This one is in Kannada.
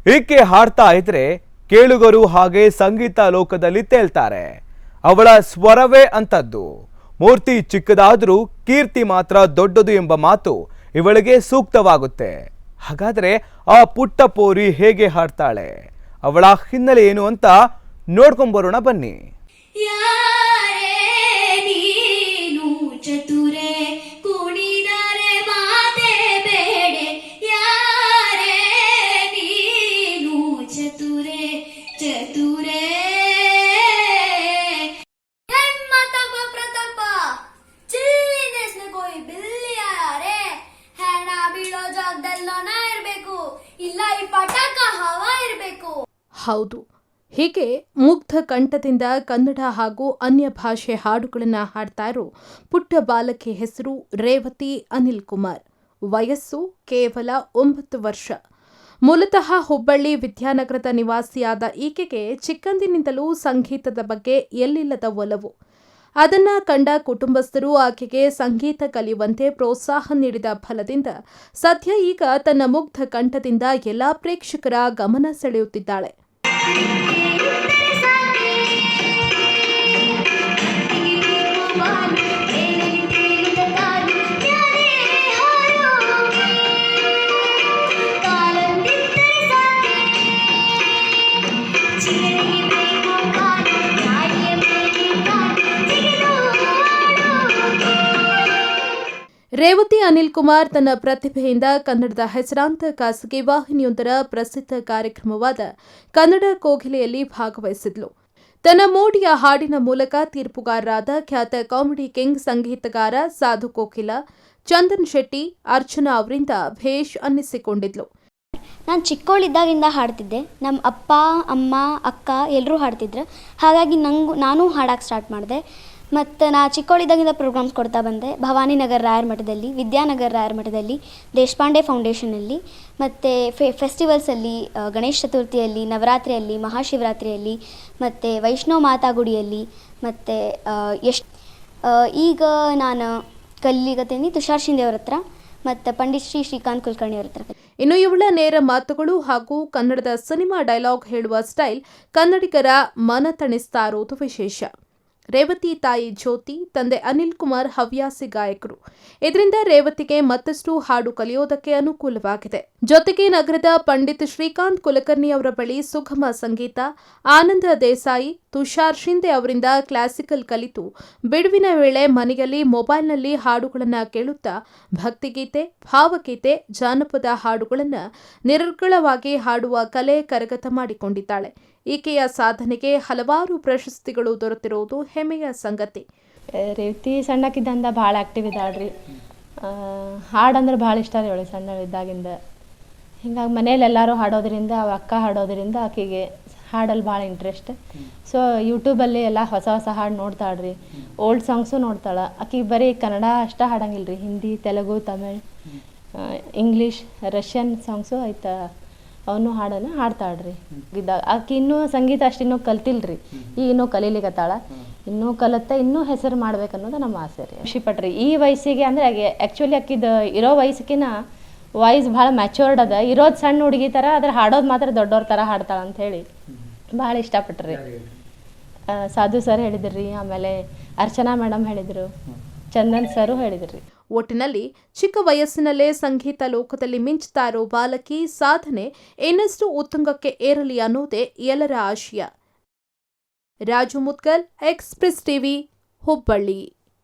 ಈಕೆ ಹಾಡ್ತಾ ಇದ್ರೆ ಕೇಳುಗರು ಹಾಗೆ ಸಂಗೀತ ಲೋಕದಲ್ಲಿ ತೇಲ್ತಾರೆ. ಅವಳ ಸ್ವರವೇ ಅಂತದ್ದು. ಮೂರ್ತಿ ಚಿಕ್ಕದಾದರೂ ಕೀರ್ತಿ ಮಾತ್ರ ದೊಡ್ಡದು ಎಂಬ ಮಾತು ಇವಳಿಗೆ ಸೂಕ್ತವಾಗುತ್ತೆ. ಹಾಗಾದ್ರೆ ಆ ಪುಟ್ಟ ಪೋರಿ ಹೇಗೆ ಹಾಡ್ತಾಳೆ, ಅವಳ ಹಿನ್ನೆಲೆ ಏನು ಅಂತ ನೋಡ್ಕೊಂಬರೋಣ ಬನ್ನಿ. ಚತುರೆ ಕುಣಿದರೆ ಮಾತೆ ಬೇಡೆ, ಯಾರೇ ನೀನು ಚತುರೆ ಚತುರೆ. ಹೆಣ್ಮತಪ್ಪ ಪ್ರತಾಪ ಚಿಲ್ಲಿನೆಸ್ನ ಕೋಯಿ ಬಿಲ್ಲಿಯಾರೆ, ಹೆಣ ಬೀಳೋ ಜಾಗದಲ್ಲೋ ನಾ ಇರ್ಬೇಕು, ಇಲ್ಲ ಈ ಪಟಾಕ ಹವಾ ಇರ್ಬೇಕು. ಹೌದು, ಹೀಗೆ ಮುಗ್ಧ ಕಂಠದಿಂದ ಕನ್ನಡ ಹಾಗೂ ಅನ್ಯ ಭಾಷೆ ಹಾಡುಗಳನ್ನು ಹಾಡ್ತಾ ಇರೋ ಪುಟ್ಟ ಬಾಲಕಿ ಹೆಸರು ರೇವತಿ ಅನಿಲ್ ಕುಮಾರ್. ವಯಸ್ಸು ಕೇವಲ 9 ವರ್ಷ. ಮೂಲತಃ ಹುಬ್ಬಳ್ಳಿ ವಿದ್ಯಾನಗರದ ನಿವಾಸಿಯಾದ ಈಕೆಗೆ ಚಿಕ್ಕಂದಿನಿಂದಲೂ ಸಂಗೀತದ ಬಗ್ಗೆ ಎಲ್ಲಿಲ್ಲದ ಒಲವು. ಅದನ್ನ ಕಂಡ ಕುಟುಂಬಸ್ಥರು ಆಕೆಗೆ ಸಂಗೀತ ಕಲಿಯುವಂತೆ ಪ್ರೋತ್ಸಾಹ ನೀಡಿದ ಫಲದಿಂದ ಸದ್ಯ ಈಗ ತನ್ನ ಮುಗ್ಧ ಕಂಠದಿಂದ ಎಲ್ಲಾ ಪ್ರೇಕ್ಷಕರ ಗಮನ ಸೆಳೆಯುತ್ತಿದ್ದಾಳೆ. ರೇವತಿ ಅನಿಲ್ ಕುಮಾರ್ ತನ್ನ ಪ್ರತಿಭೆಯಿಂದ ಕನ್ನಡದ ಹೆಸರಾಂತ ಖಾಸಗಿ ವಾಹಿನಿಯೊಂದರ ಪ್ರಸಿದ್ಧ ಕಾರ್ಯಕ್ರಮವಾದ ಕನ್ನಡ ಕೋಗಿಲೆಯಲ್ಲಿ ಭಾಗವಹಿಸಿದ್ಲು. ತನ್ನ ಮೋಡಿಯ ಹಾಡಿನ ಮೂಲಕ ತೀರ್ಪುಗಾರರಾದ ಖ್ಯಾತ ಕಾಮಿಡಿ ಕಿಂಗ್ ಸಂಗೀತಗಾರ ಸಾಧು ಕೋಕಿಲ, ಚಂದನ್ ಶೆಟ್ಟಿ, ಅರ್ಚನಾ ಅವರಿಂದ ಭೇಷ್ ಅನ್ನಿಸಿಕೊಂಡಿದ್ಲು. ನಾನು ಚಿಕ್ಕವಳಿದ್ದಾಗಿಂದ ಹಾಡ್ತಿದ್ದೆ. ನಮ್ಮ ಅಪ್ಪ ಅಮ್ಮ ಅಕ್ಕ ಎಲ್ಲರೂ ಹಾಡ್ತಿದ್ರು. ಹಾಗಾಗಿ ನಾನು ಹಾಡಕ್ಕೆ ಸ್ಟಾರ್ಟ್ ಮಾಡಿದೆ. ಮತ್ತು ನಾ ಚಿಕ್ಕವಳಿದ್ದಾಗಿಂದ ಪ್ರೋಗ್ರಾಮ್ಸ್ ಕೊಡ್ತಾ ಬಂದೆ. ಭವಾನಿ ನಗರ್ ರಾಯರ ಮಠದಲ್ಲಿ, ವಿದ್ಯಾನಗರ್ ರಾಯರ ಮಠದಲ್ಲಿ, ದೇಶಪಾಂಡೆ ಫೌಂಡೇಶನಲ್ಲಿ, ಮತ್ತು ಫೆಸ್ಟಿವಲ್ಸಲ್ಲಿ, ಗಣೇಶ ಚತುರ್ಥಿಯಲ್ಲಿ, ನವರಾತ್ರಿಯಲ್ಲಿ, ಮಹಾಶಿವರಾತ್ರಿಯಲ್ಲಿ, ಮತ್ತು ವೈಷ್ಣವ ಮಾತಾ ಗುಡಿಯಲ್ಲಿ, ಮತ್ತು ಈಗ ನಾನು ಕಲಿಗತ್ತೀನಿ ತುಷಾರ್ ಶಿಂದೆ ಅವ್ರ ಹತ್ರ ಮತ್ತು ಪಂಡಿತ್ ಶ್ರೀಕಾಂತ್ ಕುಲಕರ್ಣಿ ಅವ್ರ ಹತ್ರ. ಇನ್ನು ಇವಳ ನೇರ ಮಾತುಗಳು ಹಾಗೂ ಕನ್ನಡದ ಸಿನಿಮಾ ಡೈಲಾಗ್ ಹೇಳುವ ಸ್ಟೈಲ್ ಕನ್ನಡಿಗರ ಮನ ತಣಿಸ್ತಾ ಇರೋದು ವಿಶೇಷ. ರೇವತಿ ತಾಯಿ ಜ್ಯೋತಿ, ತಂದೆ ಅನಿಲ್ ಕುಮಾರ್ ಹವ್ಯಾಸಿ ಗಾಯಕರು. ಇದರಿಂದ ರೇವತಿಗೆ ಮತ್ತಷ್ಟು ಹಾಡು ಕಲಿಯೋದಕ್ಕೆ ಅನುಕೂಲವಾಗಿದೆ. ಜೊತೆಗೆ ನಗರದ ಪಂಡಿತ್ ಶ್ರೀಕಾಂತ್ ಕುಲಕರ್ಣಿ ಅವರ ಬಳಿ ಸುಗಮ ಸಂಗೀತ, ಆನಂದ ದೇಸಾಯಿ, ತುಷಾರ್ ಶಿಂದೆ ಅವರಿಂದ ಕ್ಲಾಸಿಕಲ್ ಕಲಿತು ಬಿಡುವಿನ ವೇಳೆ ಮನೆಯಲ್ಲಿ ಮೊಬೈಲ್ನಲ್ಲಿ ಹಾಡುಗಳನ್ನು ಕೇಳುತ್ತಾ ಭಕ್ತಿಗೀತೆ, ಭಾವಗೀತೆ, ಜಾನಪದ ಹಾಡುಗಳನ್ನು ನಿರರ್ಗಳವಾಗಿ ಹಾಡುವ ಕಲೆ ಕರಗತ ಮಾಡಿಕೊಂಡಿದ್ದಾಳೆ. ಈಕೆಯ ಸಾಧನೆಗೆ ಹಲವಾರು ಪ್ರಶಸ್ತಿಗಳು ದೊರೆತಿರುವುದು ಹೆಮ್ಮೆಯ ಸಂಗತಿ. ರೇವತಿ ಸಣ್ಣಕ್ಕಿದ್ದಂದ ಭಾಳ ಆ್ಯಕ್ಟಿವ್ ಇದ್ದಾಳ್ರಿ. ಹಾಡಂದ್ರೆ ಭಾಳ ಇಷ್ಟ ರೀ ಅವಳಿಗೆ ಸಣ್ಣಳಿದ್ದಾಗಿಂದ. ಹಿಂಗಾಗಿ ಮನೇಲಿ ಎಲ್ಲರೂ ಹಾಡೋದ್ರಿಂದ, ಅಕ್ಕ ಹಾಡೋದ್ರಿಂದ ಆಕೆಗೆ ಹಾಡಲ್ಲಿ ಭಾಳ ಇಂಟ್ರೆಸ್ಟ್. ಸೊ ಯೂಟ್ಯೂಬಲ್ಲಿ ಎಲ್ಲ ಹೊಸ ಹೊಸ ಹಾಡು ನೋಡ್ತಾಳ್ರಿ. ಓಲ್ಡ್ ಸಾಂಗ್ಸು ನೋಡ್ತಾಳೆ. ಆಕೆಗೆ ಬರೀ ಕನ್ನಡ ಅಷ್ಟೇ ಹಾಡಂಗಿಲ್ಲ ರೀ, Hindi, Telugu, Tamil, English, Russian songs ಆಯ್ತಾ ಅವನು ಹಾಡನ್ನು ಹಾಡ್ತಾಳ್ರಿ. ಆಕೆ ಇನ್ನೂ ಸಂಗೀತ ಅಷ್ಟು ಇನ್ನೂ ಕಲ್ತಿಲ್ರಿ, ಈಗ ಇನ್ನೂ ಕಲೀಲಿಕತ್ತಾಳ. ಇನ್ನೂ ಕಲಿತ ಇನ್ನೂ ಹೆಸರು ಮಾಡ್ಬೇಕನ್ನೋದು ನಮ್ಮ ಆಸೆ ರೀ. ಖುಷಿಪಟ್ರಿ ಈ ವಯಸ್ಸಿಗೆ. ಅಂದರೆ ಆ್ಯಕ್ಚುಲಿ ಆಕಿದು ಇರೋ ವಯಸ್ಸಿಗಿನ ವಾಯ್ಸ್ ಭಾಳ ಮ್ಯಾಚೂರ್ಡ್ ಅದ. ಇರೋದು ಸಣ್ಣ ಹುಡುಗಿ ಥರ, ಅದ್ರ ಹಾಡೋದು ಮಾತ್ರ ದೊಡ್ಡವ್ರ ಥರ ಹಾಡ್ತಾಳೆ ಅಂಥೇಳಿ ಭಾಳ ಇಷ್ಟಪಟ್ರಿ. ಸಾಧು ಸರ್ ಹೇಳಿದ್ರಿ, ಆಮೇಲೆ ಅರ್ಚನಾ ಮೇಡಮ್ ಹೇಳಿದರು, ಚಂದನ್ ಸರು ಹೇಳಿದ್ರಿ. ಒಟ್ಟಿನಲ್ಲಿ ಚಿಕ್ಕ ವಯಸ್ಸಿನಲ್ಲೇ ಸಂಗೀತ ಲೋಕದಲ್ಲಿ ಮಿಂಚುತ್ತಾ ಇರೋ ಬಾಲಕಿ ಸಾಧನೆ ಇನ್ನಷ್ಟು ಉತ್ತುಂಗಕ್ಕೆ ಏರಲಿ ಅನ್ನೋದೇ ಎಲ್ಲರ ಆಶಯ. Raju Mudgal, express TV, Hubballi.